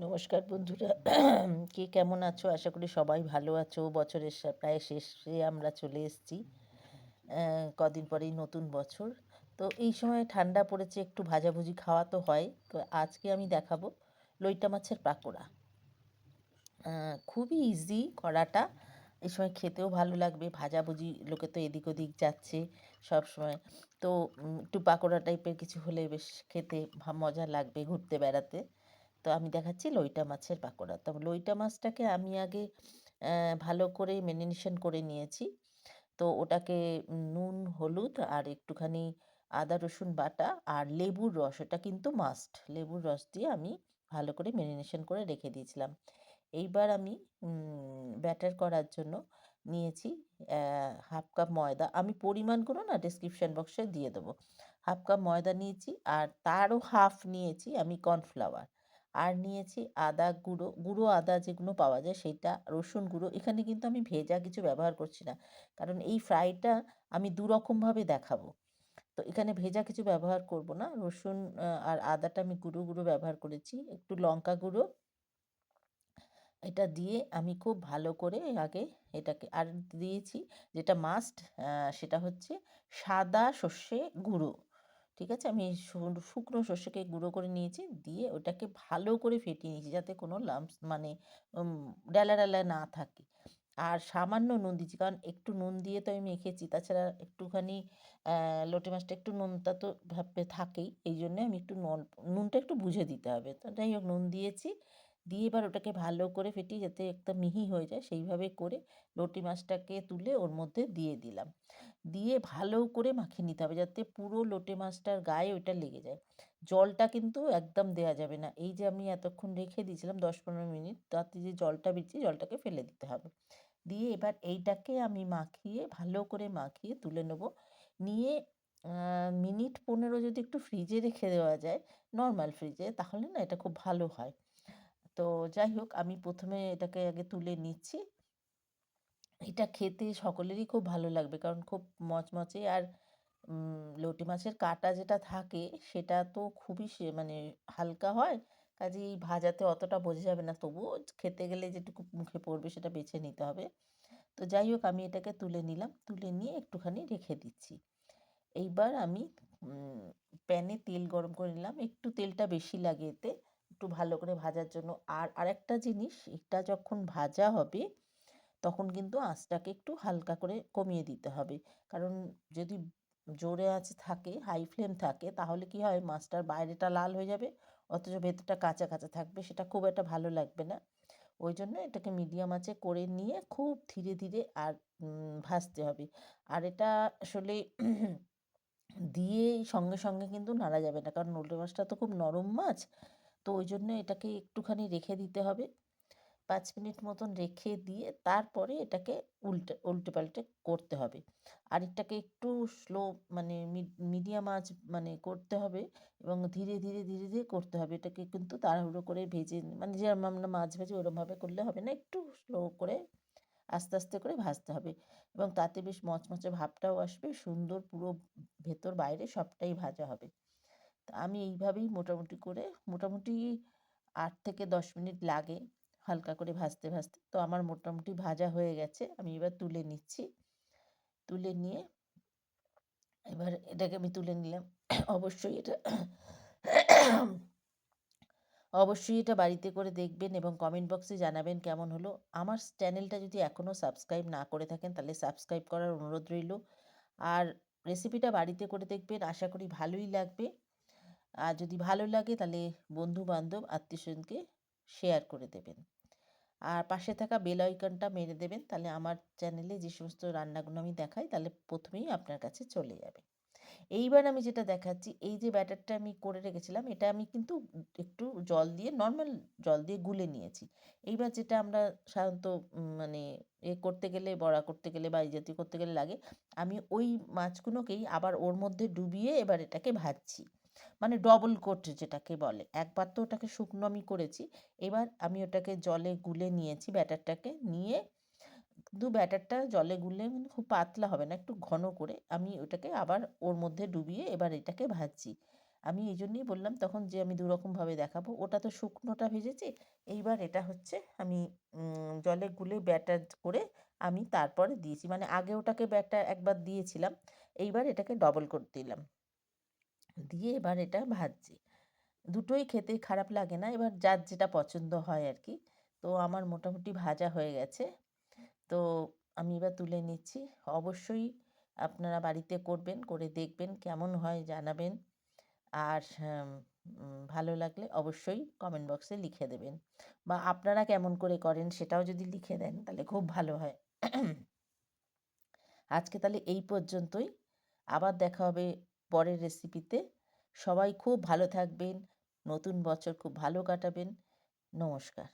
নমস্কার বন্ধুরা। কে কেমন আছো? আশা করি সবাই ভালো আছো। বছরের প্রায় শেষে আমরা চলে এসেছি। কদিন পরেই নতুন বছর। তো এই সময় ঠান্ডা পড়েছে, একটু ভাজাভুজি খাওয়া তো হয়। তো আজকে আমি দেখাবো লইটা মাছের পাকোড়া। খুবই ইজি করাটা। এই সময় খেতেও ভালো লাগবে। ভাজাভুজি লোকে তো এদিক ওদিক যাচ্ছে সব সময়। তো একটু পাকোড়া টাইপের কিছু হলে বেশ খেতে মজা লাগবে ঘুরতে বেড়াতে। তো আমি দেখাচ্ছি লইটা মাছের পাকোড়া। তো লইটা মাছটাকে আমি আগে ভালো করে মেরিনেশন করে নিয়েছি। তো ওটাকে নুন, হলুদ আর একটুখানি আদা রসুন বাটা আর লেবুর রস, এটা কিন্তু মাস্ট। লেবুর রস দিয়ে আমি ভালো করে মেরিনেশন করে রেখে দিয়েছিলাম। এইবার আমি ব্যাটার করার জন্য নিয়েছি 1/2 কাপ ময়দা। আমি পরিমাণগুলো না ডেসক্রিপশন বক্সে দিয়ে দেবো। 1/2 কাপ ময়দা নিয়েছি, আর তারও হাফ নিয়েছি আমি কর্নফ্লাওয়ার। আর নিয়েছি আদা গুঁড়ো, গুঁড়ো আদা যেগুলো পাওয়া যায় সেটা, রসুন গুঁড়ো। এখানে কিন্তু আমি ভেজা কিছু ব্যবহার করছি না, কারণ এই ফ্রাইটা আমি দুরকমভাবে দেখাবো। তো এখানে ভেজা কিছু ব্যবহার করব না। রসুন আর আদাটা আমি গুঁড়ো গুঁড়ো ব্যবহার করেছি। একটু লঙ্কা গুঁড়ো, এটা দিয়ে আমি খুব ভালো করে আগে এটাকে, আর দিয়েছি যেটা মাস্ট, সেটা হচ্ছে সাদা সর্ষে গুঁড়ো। ঠিক আছে, আমি শুকনো সর্ষেকে গুঁড়ো করে নিয়েছি, দিয়ে ওটাকে ভালো করে ফেটিয়ে নিয়েছি যাতে কোনো লাম্পস মানে ডালা ডালা না থাকে। আর সামান্য নুন দিচ্ছি, কারণ একটু নুন দিয়ে তো আমি মেখেছি। তাছাড়া একটুখানি লোটে মাছটা একটু নুনটা তো ভাবে থাকেই, এই জন্যে আমি একটু নুনটা একটু বুঝে দিতে হবে। তো যাই হোক, নুন দিয়েছি। দিয়ে এবার ওটাকে ভালো করে ফেটিয়ে যাতে একদম মিহি হয়ে যায় সেইভাবে করে লটি মাছটাকে তুলে ওর মধ্যে দিয়ে দিলাম। দিয়ে ভালো করে মাখিয়ে নিতে হবে যাতে পুরো লোটে মাছটার গায়ে ওইটা লেগে যায়। জলটা কিন্তু একদম দেওয়া যাবে না। এই যে আমি এতক্ষণ রেখে দিয়েছিলাম 10-15 মিনিট, তাতে যে জলটা বেরিয়েছে জলটাকে ফেলে দিতে হবে। দিয়ে এবার এইটাকে আমি মাখিয়ে, ভালো করে মাখিয়ে তুলে নেব। নিয়ে মিনিট 15 যদি একটু ফ্রিজে রেখে দেওয়া যায়, নর্মাল ফ্রিজে, তাহলে না এটা খুব ভালো হয়। তো যাই হোক, আমি প্রথমে এটাকে আগে তুলে নিচ্ছি। এটা খেতে সকলেরই খুব ভালো লাগবে, কারণ খুব মচমচে। আর লটি মাছের কাঁটা যেটা থাকে সেটা তো খুবই মানে হালকা হয়, কাজেই ভাজাতে অতটা বোঝা যাবে না, তবুও খেতে গেলে যেটুকু মুখে পড়বে সেটা বেছে নিতে হবে। তো যাই হোক, আমি এটাকে তুলে নিলাম, তুলে নিয়ে একটুখানি রেখে দিচ্ছি। এইবার আমি প্যানে তেল গরম করে নিলাম। একটু তেলটা বেশি লাগে এতে, একটু ভালো করে ভাজার জন্য। আর আরেকটা জিনিস, এটা যখন ভাজা হবে তখন কিন্তু আঁচটাকে একটু হালকা করে কমিয়ে দিতে হবে। কারণ যদি জোরে আঁচ থাকে, হাই ফ্লেম থাকে, তাহলে কি হয়, মাছটার বাইরেটা লাল হয়ে যাবে অথচ ভেতরটা কাঁচা কাঁচা থাকবে, সেটা খুব একটা ভালো লাগবে না। ওই জন্য এটাকে মিডিয়াম আঁচে করে নিয়ে খুব ধীরে ধীরে আর ভাজতে হবে। আর এটা আসলে দিয়েই সঙ্গে সঙ্গে কিন্তু নাড়া যাবে না, কারণ লোটে মাছটা তো খুব নরম মাছ। তো ওই জন্য এটাকে একটুখানি রেখে দিতে হবে। 5 মিনিট মতন রেখে দিয়ে তারপরে এটাকে উল্টে পাল্টে করতে হবে। আর এটাকে একটু স্লো, মানে মিডিয়াম আঁচ মানে করতে হবে, এবং ধীরে ধীরে ধীরে ধীরে করতে হবে। এটাকে কিন্তু তাড়াহুড়ো করে ভেজে, মানে যেরকম আমরা মাছ ভাজি ওরমভাবে করলে হবে না, একটু স্লো করে আস্তে আস্তে করে ভাজতে হবে। এবং তাতে বেশ মচমচে ভাবটাও আসবে, সুন্দর পুরো ভেতর বাইরে সবটাই ভাজা হবে। তা আমি এইভাবেই মোটামুটি করে, মোটামুটি 8 থেকে 10 মিনিট লাগে হালকা করে ভাজতে ভাজতে। তো আমার মোটামুটি ভাজা হয়ে গেছে, আমি এবার তুলে নিচ্ছি। তুলে নিয়ে এবার এটাকে আমি তুলে নিলাম। অবশ্যই এটা অবশ্যই এটা বাড়িতে করে দেখবেন এবং কমেন্ট বক্সে জানাবেন কেমন হলো। আমার চ্যানেলটা যদি এখনও সাবস্ক্রাইব না করে থাকেন তাহলে সাবস্ক্রাইব করার অনুরোধ রইল। আর রেসিপিটা বাড়িতে করে দেখবেন, আশা করি ভালোই লাগবে। আর যদি ভালো লাগে তাহলে বন্ধু বান্ধব আত্মীয়স্বজনকে শেয়ার করে দেবেন। আর পাশে থাকা বেল আইকনটা মেরে দেবেন, তাহলে আমার চ্যানেলে যে সমস্ত রান্নাগুলো আমি দেখাই তাহলে প্রথমেই আপনার কাছে চলে যাবে। এইবার আমি যেটা দেখাচ্ছি, এই যে ব্যাটারটা আমি করে রেখেছিলাম, এটা আমি কিন্তু একটু জল দিয়ে, নর্মাল জল দিয়ে গুলে নিয়েছি। এইবার যেটা আমরা সাধারণত মানে করতে গেলে, বড়া করতে গেলে বা এই জাতীয় করতে গেলে লাগে, আমি ওই মাছগুলোকেই আবার ওর মধ্যে ডুবিয়ে এবার এটাকে ভাজছি। মানে ডবল কোট যেটাকে বলে। একবার তো ওটাকে শুকনো আমি করেছি, এবার আমি ওটাকে জলে গুলে নিয়েছি ব্যাটারটাকে নিয়ে। কিন্তু ব্যাটারটা জলে গুললে মানে খুব পাতলা হবে না, একটু ঘন করে আমি ওটাকে আবার ওর মধ্যে ডুবিয়ে এবার এটাকে ভাজছি। আমি এইজন্যই বললাম তখন যে আমি ২ রকমভাবে দেখাবো। ওটা তো শুকনোটা ভেজেছি। এইবার এটা হচ্ছে আমি জলে গুলে ব্যাটার করে আমি তারপরে দিয়েছি। মানে আগে ওটাকে ব্যাটার একবার দিয়েছিলাম। এইবার এটাকে ডবল করে দিলাম। দিয়ে এবার এটা ভাজছি। দুটোই খেতে খারাপ লাগে না। এবার যার যেটা পছন্দ হয় আরকি। তো আমার মোটামুটি ভাজা হয়ে গেছে। তো আমি এবার তুলে নিচ্ছি। অবশ্যই আপনারা বাড়িতে করবেন, করে দেখবেন কেমন হয় জানাবেন। আর ভালো লাগলে অবশ্যই কমেন্ট বক্সে লিখে দেবেন। বা আপনারা কেমন করে করেন সেটাও যদি লিখে দেন তাহলে খুব ভালো হয়। আজকে তাহলে এই পর্যন্তই। আবার দেখা হবে পরের রেসিপিতে। সবাই খুব ভালো থাকবেন। নতুন বছর খুব ভালো কাটাবেন। নমস্কার।